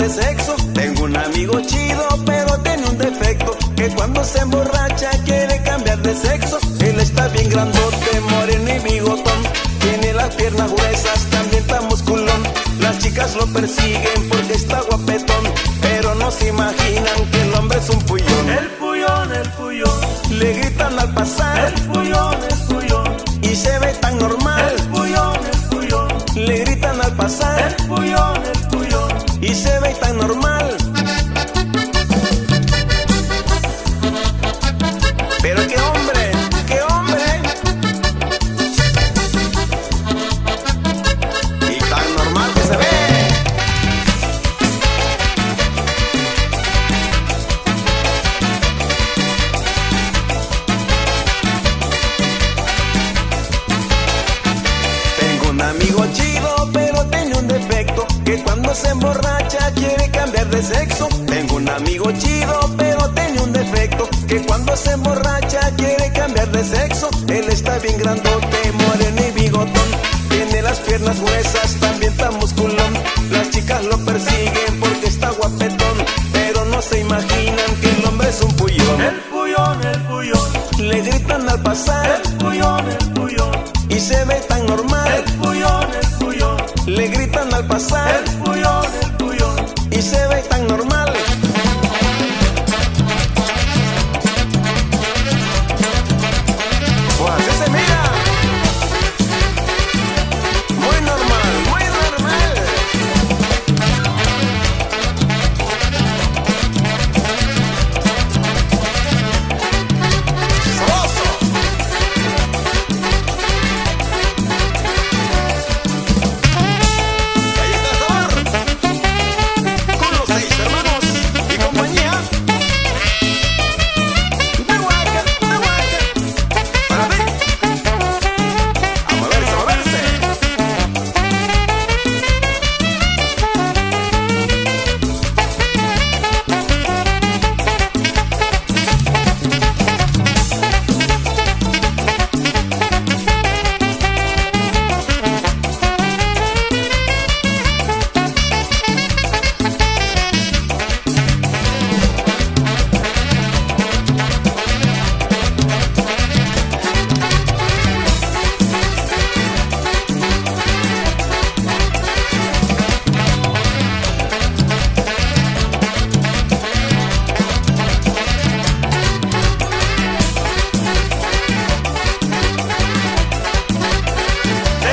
de sexo. Tengo un amigo chido, pero tiene un defecto, que cuando se emborracha quiere cambiar de sexo. Él está bien grandote, moreno y bigotón, tiene las piernas gruesas, también está musculón. Las chicas lo persiguen porque está guapetón, pero no se imaginan que el hombre es un puyón. El puyón, el puyón. Le gritan al pasar, El puyón, el puyón. y se ve tan normal. El puyón, el puyón. Le gritan al pasar, El puyón, el puyón. y se ve tan normal. Pero qué hombre, qué hombre. Y tan normal que se ve. Tengo un amigo chido, pero tiene un defecto, que cuando se emborracha quiere cambiar de sexo. Tengo un amigo chido, pero tiene un defecto, que cuando se emborracha quiere cambiar de sexo. Él está bien grandote, moreno y bigotón, tiene las piernas gruesas, también está musculón. Las chicas lo persiguen porque está guapetón, pero no se imaginan que el hombre es un puyón. El puyón, el puyón. Le gritan al pasar, El puyón, el puyón. y se ve tan normal. El puyón, el puyón. Le gritan al pasar, El puyón, el puyón. y se ve tan normal. Pues así se mira. Muy normal, muy normal. Sabroso. Ahí está el sabor. Con los 6 hermanos y compañía. De Huaca, de Huaca. Para ti. A moverse, a moverse.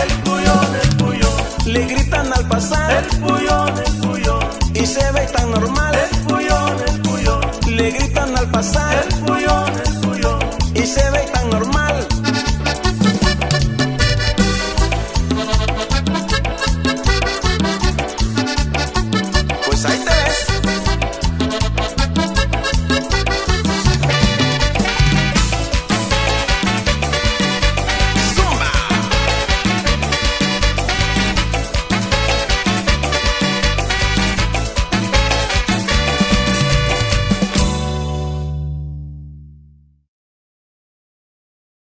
El puyón, el puyón. Le gritan al pasar, El puyón, el puyón. y se ve tan normal. El puyón, el puyón. Le gritan al pasar, El puyón, el puyón. y se ve tan normal. Pues ahí te